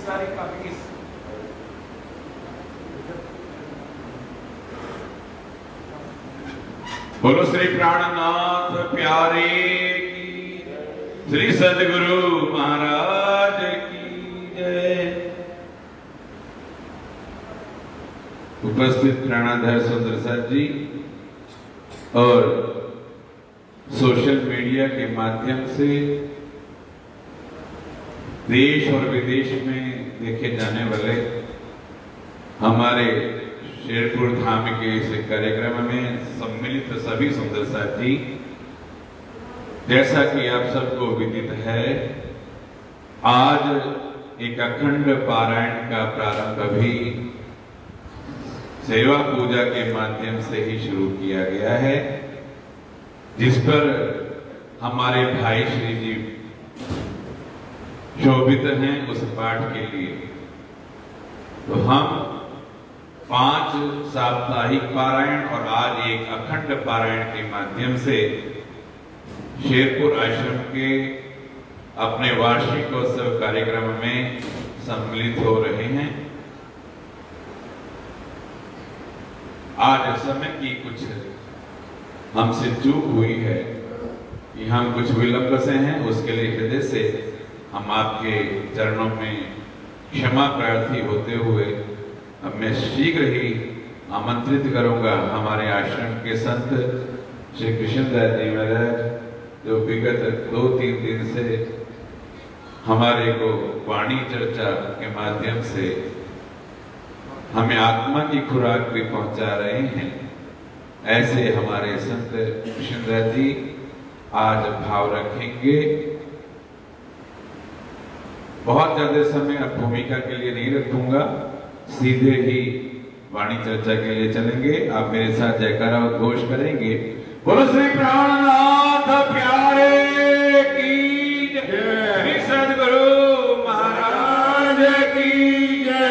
सारी काफी। बोलो श्री प्राणनाथ प्यारे की, श्री सदगुरु महाराज की जय। उपस्थित प्राणाधार सुंदर साथ जी और सोशल मीडिया के माध्यम से देश और विदेश में देखे जाने वाले हमारे शेरपुर धाम के इस कार्यक्रम में सम्मिलित सभी सुंदर साथी, जैसा कि आप सबको विदित है, आज एक अखंड पारायण का प्रारंभ भी सेवा पूजा के माध्यम से ही शुरू किया गया है, जिस पर हमारे भाई श्री जी शोभित हैं उस पाठ के लिए। तो हम 5 साप्ताहिक पारायण और आज एक अखंड पारायण के माध्यम से शेरपुर आश्रम के अपने वार्षिकोत्सव कार्यक्रम में सम्मिलित हो रहे हैं। आज समय की कुछ हमसे चूक हुई है कि हम कुछ विलंब से हैं, उसके लिए हृदय से हम आपके चरणों में क्षमा प्रार्थी होते हुए अब मैं शीघ्र ही आमंत्रित करूंगा हमारे आश्रम के संत श्री कृष्णदास जी महाराज, जो विगत 2-3 दिन से हमारे को वाणी चर्चा के माध्यम से हमें आत्मा की खुराक भी पहुंचा रहे हैं। ऐसे हमारे संत कृष्णदास जी आज भाव रखेंगे। बहुत ज्यादा समय अब भूमिका के लिए नहीं रखूंगा, सीधे ही वाणी चर्चा के लिए चलेंगे। आप मेरे साथ जयकारा उद्घोष करेंगे। बोलो श्री प्राणनाथ प्यारे की जय, श्री सदगुरु महाराज की जय।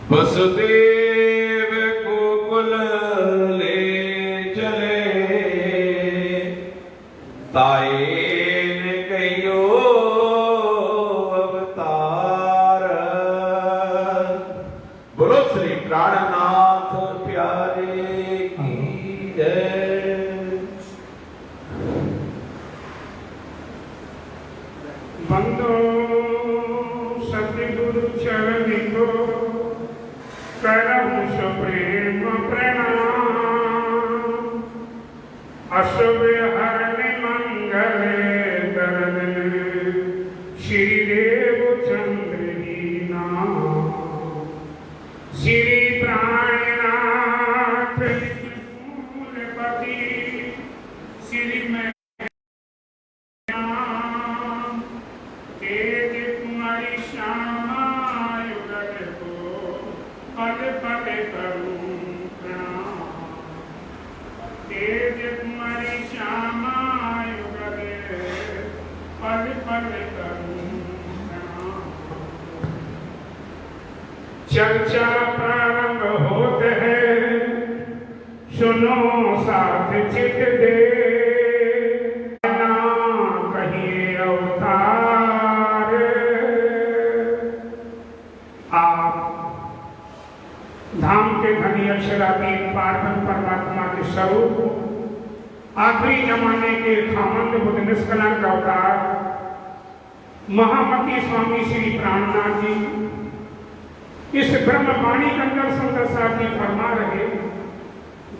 वसुदेव को कुल ले चले, ताये ने कहियो अवतार। बोलो श्री प्राणनाथ प्यारे की जय। बंदो सतगुरु चरण को करहु सुप्रेम प्रणाम। अशुभ हरण मंगल दरद श्री देव चंद्र जी नाम। श्री प्राणनाथ फूलपति श्री में तेज कुमारी श्यामा युगल को पद पद करूं प्रणाम। तेज कुमारी श्यामा युगल पद पद करूं प्रणाम। चर्चा प्रारंभ होते है, सुनो साथ चित दे। कहिए अवतार आप धाम के धनी अक्षराधीन पार्वती परमात्मा के स्वरूप, आखिरी जमाने के खामंद बुद्ध निष्कलंक अवतार महामती स्वामी श्री प्राणनाथ जी इस ब्रह्मवाणी के अंदर सुंदर साथ जी फरमा रहे,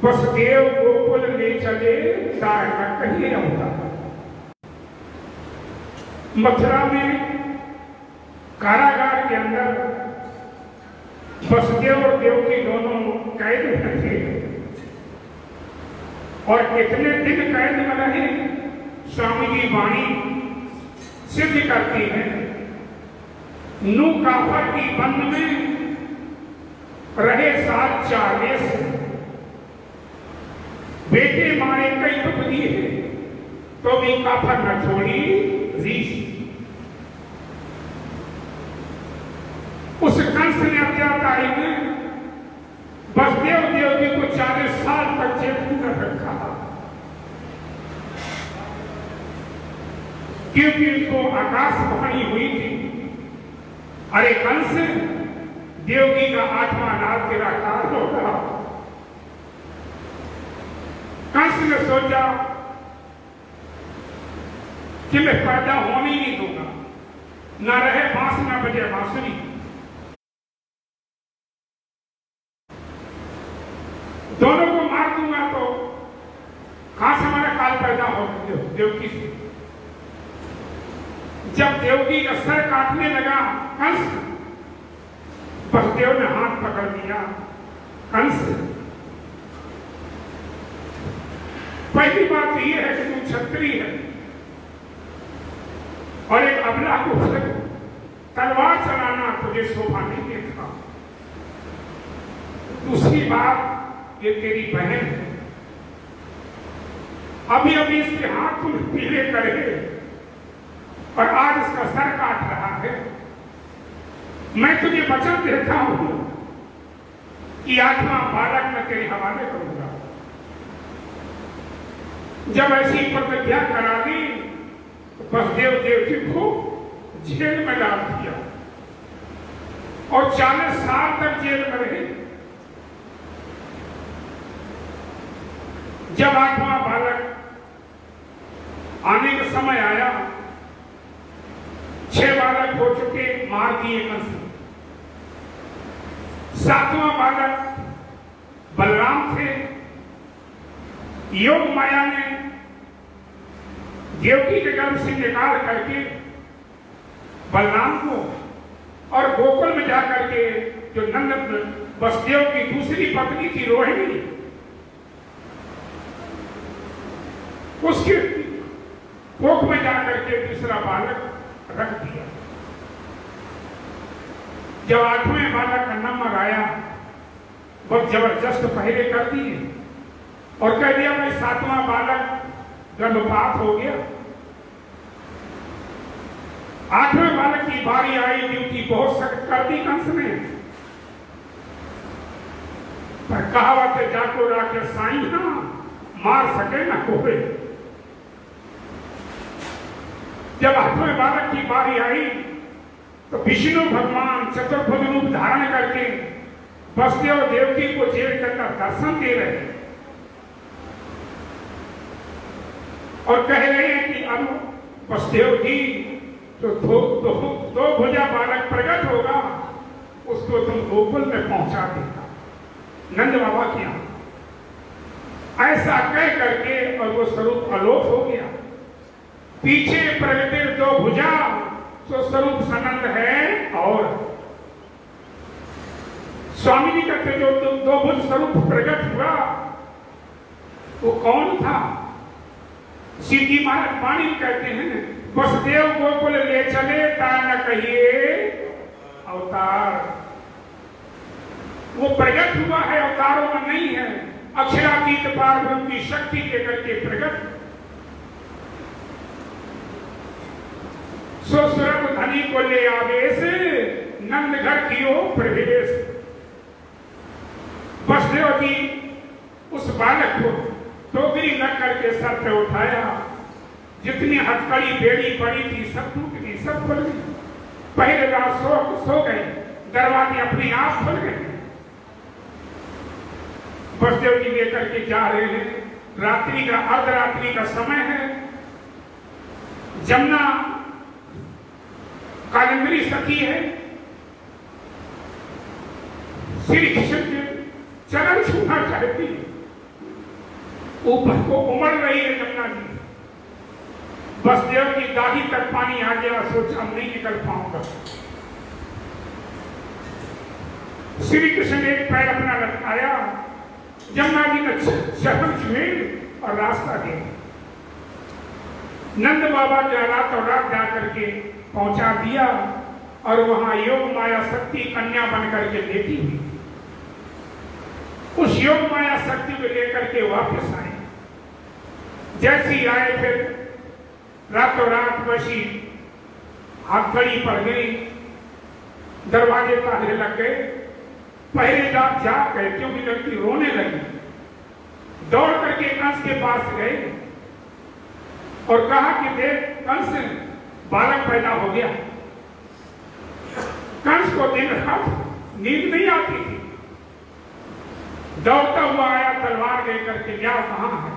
वसुदेव गोकुल ले चले तारका कहिए अवतार। मथुरा में कारागार के अंदर वसुदेव और देवकी दोनों कैद में थे और कितने दिन कैद में रहे स्वामी जी वाणी सिद्ध करती है। नू काफर की बंद में रहे 7-4 बेटे मारे कई दुख दिए तो भी काफर न छोड़ी रीस। कंस ने अत्याचारी में वसुदेव देवकी को 40 साल तक जेल में रखा, क्योंकि उसको आकाशवाणी हुई थी, अरे कंस, देवकी का 8वां नाम तेरा काल होगा। कंस ने सोचा कि मैं पैदा होने ही नहीं दूंगा, न रहे बांस न बजे बांसुरी। दोनों को मार दूंगा तो कहां से हमारा काल पैदा हो देवकी से। जब देवकी का सर काटने लगा कंस, वसुदेव ने हाथ पकड़ लिया, कंस, पहली बात तो यह है कि तू क्षत्रिय है और एक अबला को तलवार चलाना तुझे शोभा नहीं देता। दूसरी बात, ये तेरी बहन है, अभी अभी इसके हाथ तुम पीले करे और आज इसका सर काट रहा है। मैं तुझे वचन देता हूं कि 8वां बालक मैं तेरे हवाले करूंगा। जब ऐसी प्रतिज्ञा करा दी तो वसुदेव देवकी को जेल में डाल दिया और 40 साल तक जेल में रहे। जब 8वां बालक आने का समय आया, 6 बालक हो चुके, मार दिए कंस। 7वां बालक बलराम थे। योग माया ने देवकी के गर्भ से निकाल करके बलराम को और गोकुल में जाकर के जो नंद वसुदेव की दूसरी पत्नी थी रोहिणी, उसके कोख में जाकर के दूसरा बालक रख दिया। जब 8वें बालक का नंबर आया, बहुत जबरदस्त पहले कर दिए और कह दिया भाई 7वां बालक गर्भपात हो गया। 8वें बालक की बारी आई, ड्यूटी बहुत सख्त कर दी कंस ने, पर कहावत है जाको राके साई ना मार सके ना कोई। जब 8वें बालक की बारी आई तो विष्णु भगवान चतुर्भुज रूप धारण करके वसुदेव देवकी को जेल के अंदर दर्शन दे रहे हैं और कह रहे हैं कि अब वसुदेव की जो दो भुजा बालक प्रकट होगा उसको तुम गोकुल में पहुंचा देगा, नंद बाबा के यहां। ऐसा कह करके और वो स्वरूप आलोक हो गया। पीछे प्रगटे 2 भुजा, तो स्वरूप सनंद है। और स्वामी जी कहते जो 2 भुज स्वरूप प्रकट हुआ वो कौन था? सीधी महाराज वाणी कहते हैं, वसुदेव गोकुल ले चले ता न कहिए अवतार। वो प्रकट हुआ है, अवतारों में नहीं है। अक्षरातीत पार ब्रह्म की शक्ति लेकर के प्रकट। सुरत धनी को ले आवेश, नंद घर कियो प्रवेश। वसुदेव जी उस बालक को टोकरी रख करके सर पे उठाया, जितनी हथकड़ी बेड़ी पड़ी थी सब टूट गई, सब खुल गई। पहले रात सो गए, दरवाजे अपने आप खुल गए। वसुदेव जी लेकर के जा रहे हैं, रात्रि का अर्धरात्रि का समय है। जमुना कादम्बरी सखी है, श्री कृष्ण के चरण छूना चाहती है, ऊपर को उमड़ रही है जमुना जी। वसुदेव की दाढ़ी तक पानी आ गया, सोचा हम नहीं निकल पाऊंगा। श्री कृष्ण ने एक पैर अपना लटकाया, जमुना जी ने चरण छुए और रास्ता दिया। नंद बाबा के रातों रात जाकर के पहुंचा दिया और वहां योग माया शक्ति कन्या बनकर के लेटी हुई। उस योग माया शक्ति को लेकर के वापस आए। जैसे ही आए फिर रातों रात वैसी हथकड़ी पड़ गई। दरवाजे ताले लग गए, पहरेदार जाग गए क्योंकि लड़की रोने लगी। दौड़ करके कंस के पास गए और कहा कि देख कंस, बालक पैदा हो गया। कंस को दिन रात नींद नहीं आती थी, दौड़ता हुआ आया, तलवार लेकर के क्या कहां है?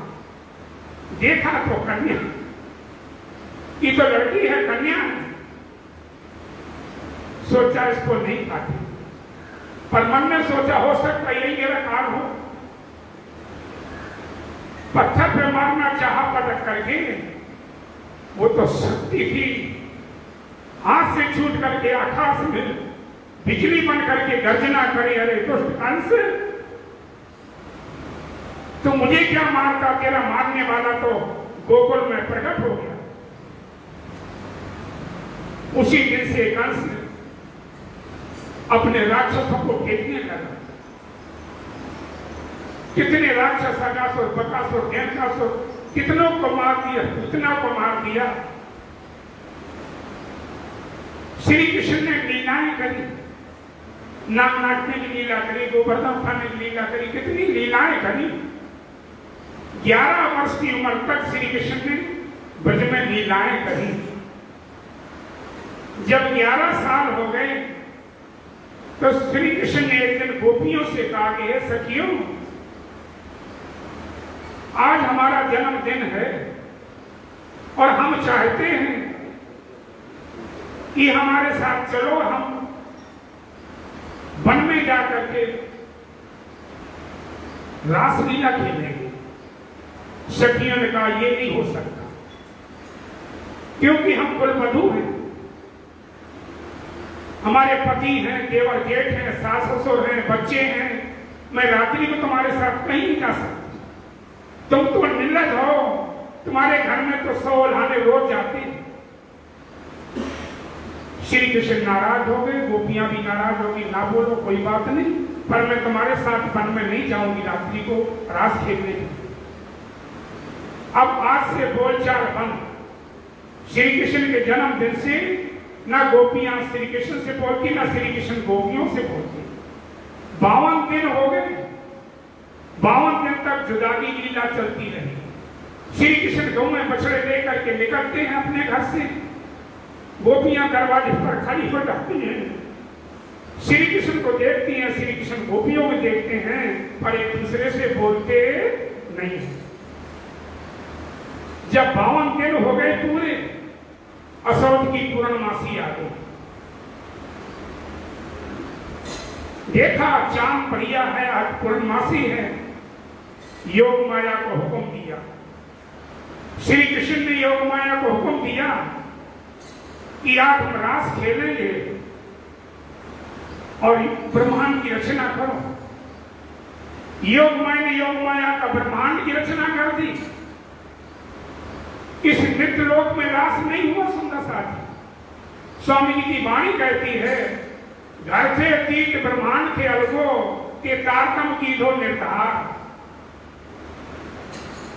देखा तो कन्या, ये तो लड़की है, कन्या है। सोचा इसको नहीं काटे, पर मन ने सोचा हो सकता यही मेरा काल हो। पत्थर पे मारना चाहा पटक करके, वो तो शक्ति थी, हाथ से छूट करके आकाश में बिजली बन करके गर्जना करे, अरे दुष्ट कंस, तो मुझे क्या मारता, तेरा मारने वाला तो गोकुल में प्रकट हो गया। उसी दिन से कंस अपने राक्षसों को फेंकने लगा। कितने राक्षस, अगासुर, बकासुर, देवकासुर, कितनों को मार दिया, कितना को मार दिया। श्री कृष्ण ने लीलाएं करी, नाम नाचने की लीला करी, गोवर्धन उठाने की लीला करी, कितनी लीलाएं करी। 11 वर्ष की उम्र तक श्री कृष्ण ने ब्रज में लीलाएं करी। जब 11 साल हो गए तो श्री कृष्ण ने एक दिन गोपियों से कहा कि हे सखियों, आज हमारा जन्मदिन है और हम चाहते हैं कि हमारे साथ चलो, हम वन में जाकर के रासलीला खेलेंगे। सखियों ने कहा यह नहीं हो सकता, क्योंकि हम कुलवधू हैं, हमारे पति हैं, देवर जेठ हैं, सास ससुर हैं, बच्चे हैं, मैं रात्रि को तुम्हारे साथ कहीं नहीं जा सकती। तुम तो निर्लज हो, तुम्हारे घर में तो 100 उल्हाने रोज जाती हैं। श्री कृष्ण नाराज हो गए, गोपियां भी नाराज होगी, ना बोलो कोई बात नहीं, पर मैं तुम्हारे साथ वन में नहीं जाऊंगी रात्रि को रास खेलने की। अब आज से बोलचाल बंद। श्री कृष्ण के जन्मदिन से ना गोपियां श्री कृष्ण से बोलती, ना श्री कृष्ण गोपियों से बोलती। 52 दिन हो गए, 52 दिन तक जुदाई लीला चलती रही। श्री कृष्ण गौ में बछड़े लेकर के निकलते हैं अपने घर से, गोपियां दरवाजे पर खड़ी हो जाती हैं, श्री कृष्ण को देखती हैं, श्री कृष्ण गोपियों को देखते हैं, पर एक दूसरे से बोलते नहीं है। जब 52 दिन हो गए पूरे, असौद की पूर्णमासी आ गई। देखा चांद बढ़िया है, आज पूर्णमासी है। योग माया को हुक्म दिया, श्री कृष्ण ने योग माया को हुक्म दिया कि आज हम रास खेलेंगे और ब्रह्मांड की रचना करो। योग माया ने योग माया का ब्रह्मांड की रचना कर दी। इस मृत्यु लोक में रास नहीं हुआ सुंदर साथी। स्वामी जी की वाणी कहती है, घर से तीत ब्रह्मांड के अलगो के तारतम की दो निर्धार।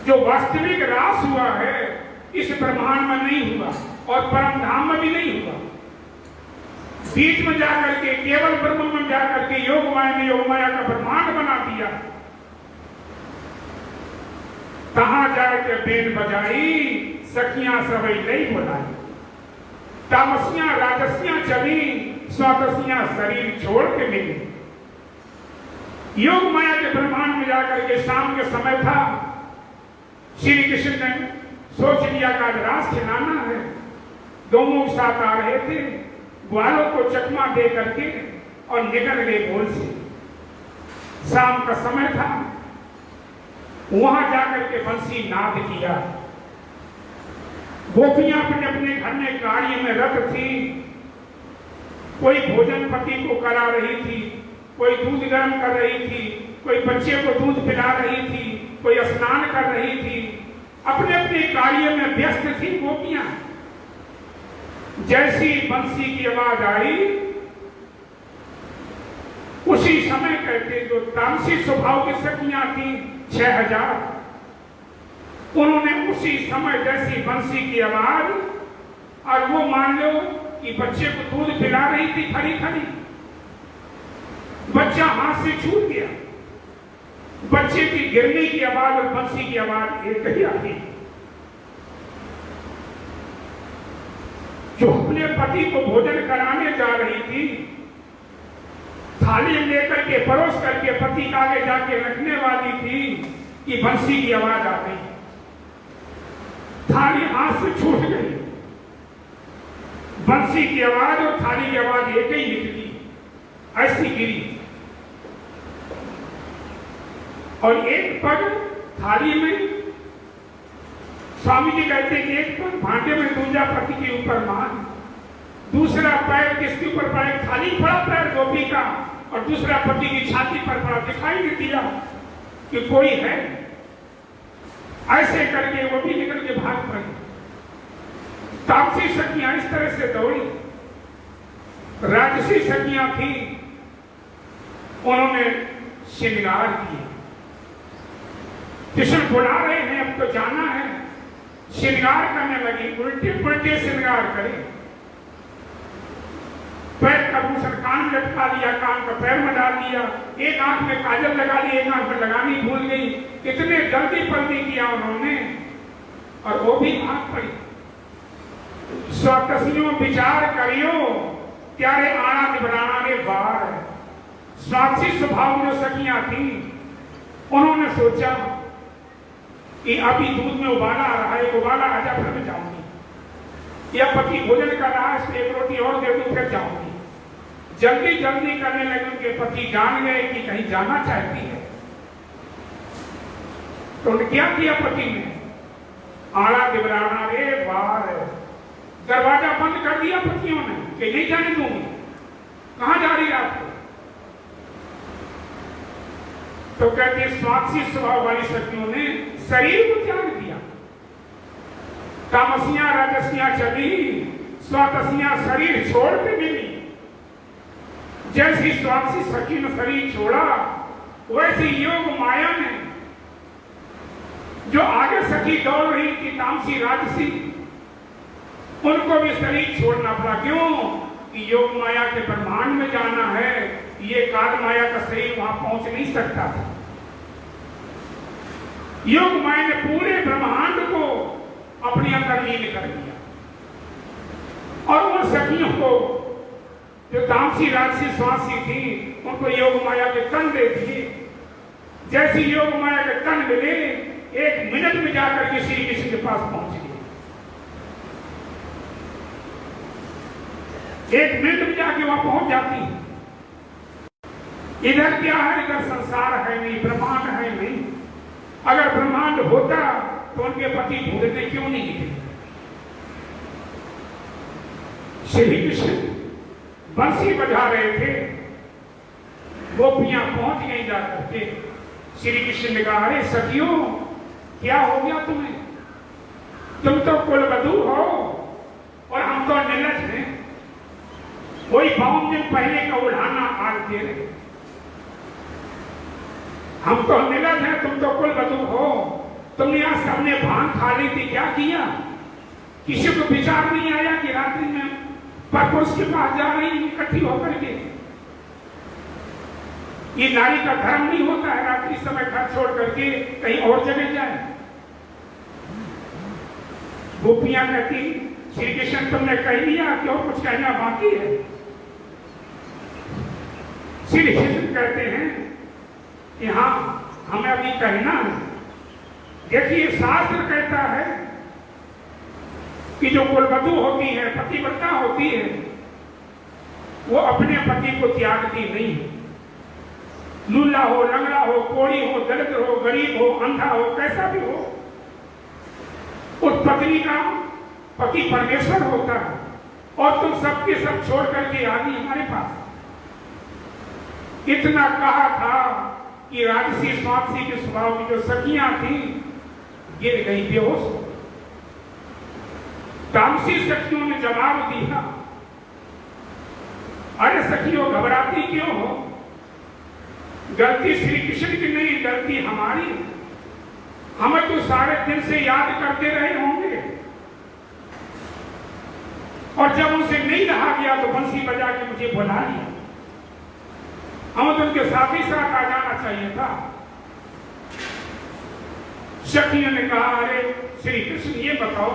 जो वास्तविक रास हुआ है इस ब्रह्मांड में नहीं हुआ और परम धाम में भी नहीं हुआ। बीच में जाकर के केवल ब्रह्म में जाकर के योग माया ने योग माया का ब्रह्मांड बना दिया। कहां जाके बेन बजाई, सखियां सबई नहीं बुलाई। तामसियां राजसियां चली, स्वादसियां शरीर छोड़ के मिली। योग माया के ब्रह्मांड में जाकर के शाम के समय था, श्री कृष्ण ने सोच लिया कि आज रास खिलाना है। दोनों साथ आ रहे थे, ग्वालों को चकमा दे करके और निकल गए गोल से। शाम का समय था, वहां जाकर के बंसी नाद किया। गोपियां अपने अपने घर में गाड़ी में रत थी। कोई भोजन पति को करा रही थी, कोई दूध गर्म कर रही थी, कोई बच्चे को दूध पिला रही थी, कोई स्नान कर रही थी। अपने अपने कार्य में व्यस्त थी गोपियां। जैसी बंसी की आवाज आई, उसी समय कहते जो तामसी स्वभाव की सखियां थी 6000, उन्होंने उसी समय जैसी बंसी की आवाज, और वो मान लो कि बच्चे को दूध पिला रही थी खड़ी खड़ी, बच्चा हाथ से छूट गया। बच्चे की गिरने की आवाज और बंसी की आवाज एक ही आई। जो अपने पति को भोजन कराने जा रही थी, थाली लेकर के परोस करके पति के आगे जाके रखने वाली थी कि बंसी की आवाज आ गई। थाली हाथ से छूट गई। बंसी की आवाज और थाली की आवाज एक ही निकली, ऐसी गिरी। और एक पग थाली में, स्वामी जी कहते हैं कि एक पग भांडे में, दूसरा पति के ऊपर मार, दूसरा पैर किसके ऊपर पड़ा? थाली पड़ा पैर गोपी का, और दूसरा पति की छाती पर पड़ा। दिखाई नहीं दिया कि कोई है। ऐसे करके वो भी निकल के भाग पड़ी। तामसी सखियां इस तरह से दौड़ी। राजसी सखियां थी, उन्होंने श्रृंगार किया। कृष्ण बुला रहे हैं, अब तो जाना है। श्रृंगार करने लगी, उल्टे पुल्टे श्रृंगार करे। पैर का भूषण कान में लटका लिया, कान का पैर में डाल दिया, एक आंख में काजल लगा ली, एक आंख में लगानी भूल गई। इतने जल्दी पल्दी किया उन्होंने, और वो भी भाग पड़ी। स्वतसियों विचार करियो, त्यारे आना निबराना रे बार। स्वाक्षी स्वभाव जो सखियां थी, उन्होंने सोचा कि अभी दूध में उबाला आ रहा है, उबाला आ जा, फिर मैं जाऊंगी। या पति भोजन कर रहा है, इसको एक रोटी और दे दूं, फिर जाऊंगी। जल्दी जल्दी करने लगे। उनके पति जान गए कि कहीं जाना चाहती है। तो उन्होंने क्या किया पति ने? आड़ा दिबराना रे बार, दरवाजा बंद कर दिया पतियों ने कि नहीं जाने दूंगी। कहां जा रही है आपको? तो कहते स्वाक्षी स्वभाव वाली सखियों ने शरीर को त्याग दिया। तामसियां राजसियां चली, स्वातसियां शरीर छोड़ के मिली। जैसी स्वाक्षी सखी ने शरीर छोड़ा, वैसी योग माया ने, जो आगे सखी दौड़ रही थी तामसी राजसी, उनको भी शरीर छोड़ना पड़ा। क्यों? कि योग माया के ब्रह्मांड में जाना है। ये काल माया का शरीर वहां पहुंच नहीं सकता था। योग माया ने पूरे ब्रह्मांड को अपने अंदर लीन कर दिया। और उन सखियों को, जो तामसी राजसी स्वासी थी, उनको योग माया के तन दे दिए। जैसी योग माया के तन मिले, 1 मिनट में जाकर के श्री कृष्ण के पास पहुंच गए। 1 मिनट में जाके वहां पहुंच जाती। इधर क्या है? इधर संसार है नहीं, ब्रह्मांड है नहीं। अगर ब्रह्मांड होता तो उनके पति ढूंढते क्यों नहीं निकले? श्री कृष्ण बंसी बजा रहे थे, गोपियां पहुंच गई जाकर के। श्री कृष्ण ने कहा, अरे सखियों, क्या हो गया तुम्हें? तुम तो कुलवधू हो और हम तो निर्लज हैं। कोई 52 दिन पहले का उड़ाना आज दे रहे। हम तो निर्लज हैं, तुम तो कुलवधू हो। तुमने यहाँ सबने भांग खा ली थी, क्या किया? किसी को विचार नहीं आया कि रात्रि में परपुरुष के पास जा रही इकट्ठी होकर के? ये नारी का धर्म नहीं होता है रात्रि समय घर छोड़ करके कहीं और जगह जाए। गोपियां कहती, श्री कृष्ण तुमने कह दिया कि और कुछ कहना बाकी है? श्री कृष्ण कहते हैं कि हाँ, हमें अभी कहना है। देखिए, शास्त्र कहता है कि जो कुलवधू होती है, पतिव्रता होती है, वो अपने पति को त्यागती नहीं है। लूला हो, लंगड़ा हो, कोड़ी हो, दरिद्र हो, गरीब हो, अंधा हो, कैसा भी हो, उस पत्नी का पति परमेश्वर होता है। और तुम सबके सब छोड़ करके आ गई हमारे पास। इतना कहा था कि राजसी स्वाक्षी के स्वभाव की जो सखियां थी, गिर गई बेहोश। तामसी सखियों ने जवाब दिया, अरे सखियों, घबराती क्यों हो? गलती श्री कृष्ण की नहीं, गलती हमारी। हमें तो सारे दिन से याद करते रहे होंगे, और जब उनसे नहीं रहा गया तो बंसी बजा के मुझे बुला लिया। हमें तो उनके साथ ही साथ आ जाना चाहिए था। सखियों ने कहा, अरे श्री कृष्ण ये बताओ,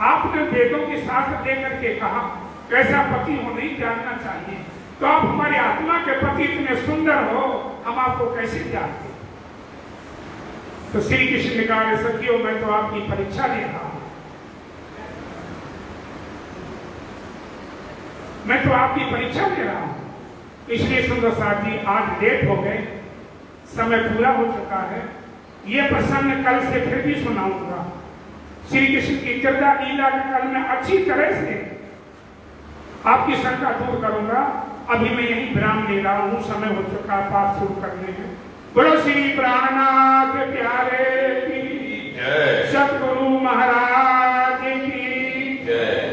आपने वेदों की शास्त्र दे करके कहा कैसा पति हो नहीं जानना चाहिए, तो आप हमारी आत्मा के पति इतने सुंदर हो, हम आपको कैसे जानते? तो श्री कृष्ण ने कहा, सखियों मैं तो आपकी परीक्षा ले रहा हूं, मैं तो आपकी परीक्षा ले रहा हूं। इसलिए सुंदर साथ जी आज लेट हो गए, समय पूरा हो चुका है। ये प्रसंग कल से फिर भी सुनाऊंगा। श्री कृष्ण की कृपा लीला का कल मैं अच्छी तरह से आपकी शंका दूर करूंगा। अभी मैं यही विराम ले रहा हूं, समय हो चुका पाठ शुरू करने में। बोलो श्री प्राणनाथ प्यारे की जय, सतगुरु महाराज की जय।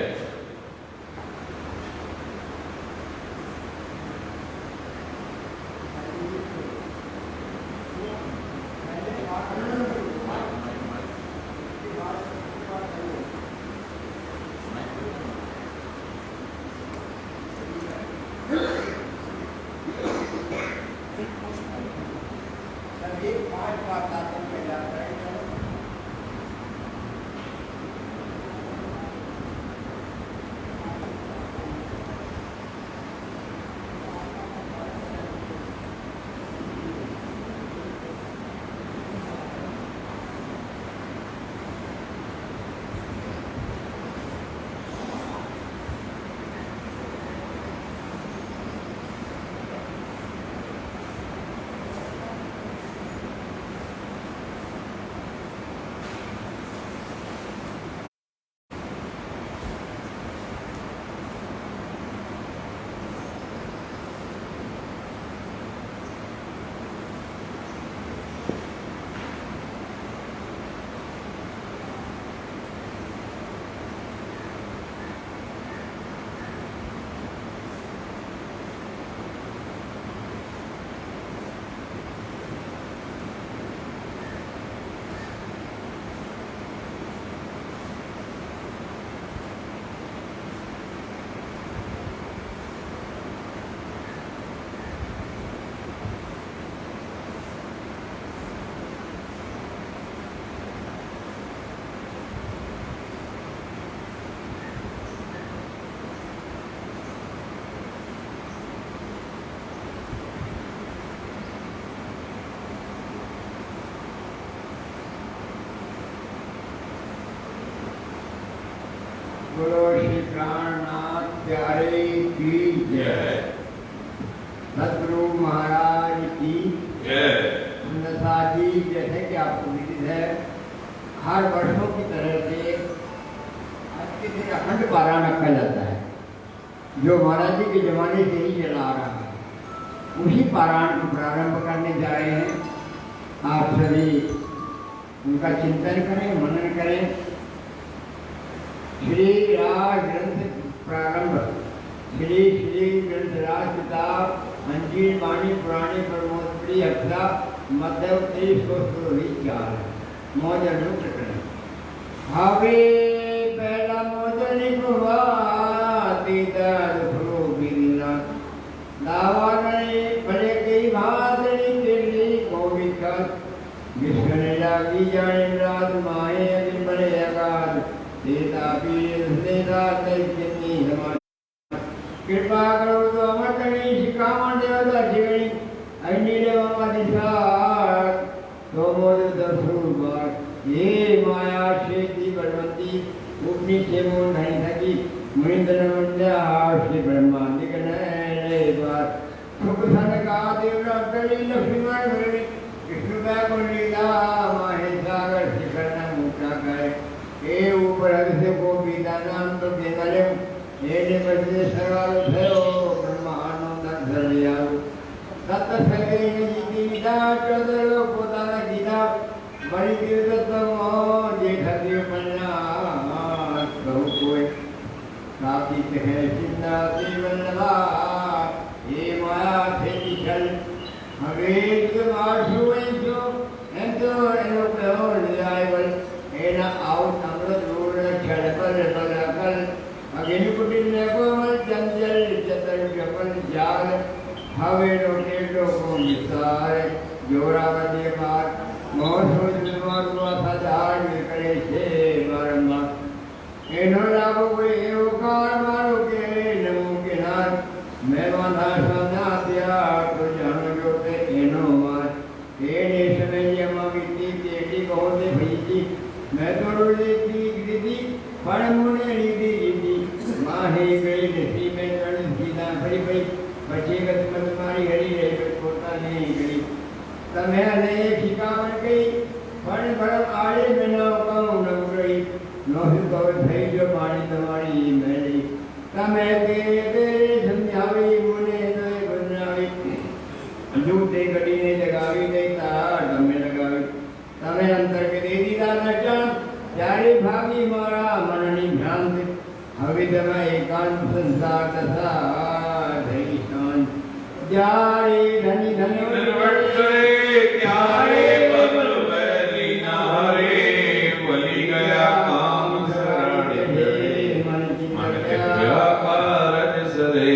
बोलो श्री प्राणनाथ प्यारे की जय, सतगुरु महाराज की जय। जी जैसे कि आपको विदित है, हर वर्षों की तरह से आज के दिन अखंड पारायण रखा जाता है, जो महाराज जी के जमाने से ही चला आ रहा है। उसी पारायण को प्रारंभ करने जा रहे हैं। आप सभी उनका चिंतन करें, मनन करें। श्री राज ग्रंथ प्रारंभ, श्री श्री ग्रंथ राज किताब अंजीर वाणी पुराणी प्रमोदप्रिय हफ्ता मध्य 2304 मौजन करें। हवे पहला मौजन कुवाती दर्शो बिरला दावा नहीं भले कई भादरी दिल्ली कोविका जिसने लागी जाने रात माए दिन बड़े अगाध देता पीर देता तैकिनी हमारे कृपा करो तो अमरकणी शिकामा देवता शिवनी अन्य मामा दिशा तो मोद दर्शु बार ये माया शेती बलवंती उपनी से मोन नहीं सकी मुनिंद्र मंडा श्री ब्रह्मांडिक नए बार सुख सन का देवरा कली लक्ष्मण भरे कृष्ण का कुंडलीला माहे सागर शिखर न मुक्ता करे ए ऊपर अभिषेक को बीदानाम तो केवले एने बदले सर्वाल भयो ब्रह्मांड धर्याल सत सगे जीती निदा चदरो पोताना गीता बड़ी तीर्थतम जेठा पन्ना कहू कोई साबित है सिंदा देवल्लभा ये माया थे निकल हवेत माशुएंसो एंतो एनो कहो लियाइवल एना आउट अमृत रोड छड़पल बलकल अगेन कुटिल नेको मल चंचल चतर जपल जाल हवे रोटे लो જોરાવતી બાર મોસો જન્મનો સદાજ કરે છે વારંવાર એનો લાભ કોઈ એવો કાર મારો કે નમો કે નાથ મેં વાંધા સમજાવ્યા તો જાણો જો કે એનો વાત એને સમયમાં વીતી તેડી બહુતે ભીતી મેં તો રોજેથી ગીધી પણ મુને લીધી જીતી માહી ગઈ નથી મેં ચણ સીધા ફરી ફરી પછી ગતમત મારી હરી રહી પોતાની ગઈ તમે અને શિકાવણ ગઈ પણ ભરમ આડે મેં કહું ન ગઈ નોહી કવ થઈ જો મારી તમારી મેળી તમે તે સમજાવી મુને તો બનાવી જૂતે ઘડીને જગાવી દેતા તમે લગાવી તમે અંતર કે દે દીધા નચન ત્યારે ભાગી મારા મનની ભ્રાંતિ હવે તમે એકાંત સંસાર તથા થઈ શાંત જ્યારે ધની ધની કરે ત્યારે બબલ વેલી નારે વલી ગયા કામ શરણ મન ચિત્યા કારજ સરે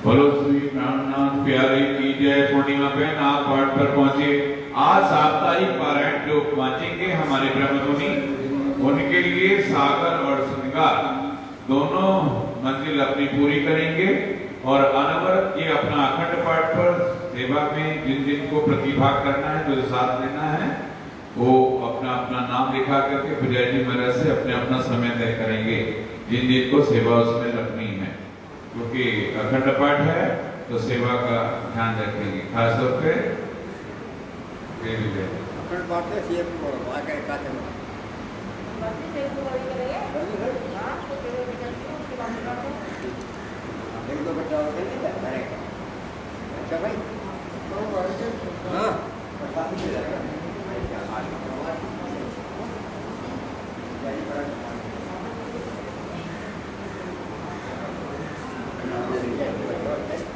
बोलो श्री प्राणनाथ प्यारे की जय। पूर्णिमा बहन आप पाठ पर पहुंचे। आज साप्ताहिक पारायण जो पहुंचेंगे हमारे ब्रह्ममुनि उनके लिए सागर और श्रृंगार दोनों मंजिल अपनी पूरी करेंगे और अनवरत ये अपना अखंड पाठ पर सेवा में जिन जिन को प्रतिभाग करना है जो साथ लेना है वो अपना अपना नाम लिखा करके पुजारी जी महाराज से अपने अपना समय तय करेंगे जिन जिन को सेवा उसमें रखनी है क्योंकि अखंड पाठ है तो सेवा का ध्यान रखेंगे खास तौर पे અખંડ પાઠે સેવ કરો આ કઈ કાતે बाकी सेव को वही करेंगे हां तो फिर वो निकलती है उसके बाद निकालते हैं એક તો બચાવ કરી દીધા ઘરે અચ્છા ભાઈ હા સાથી છે જય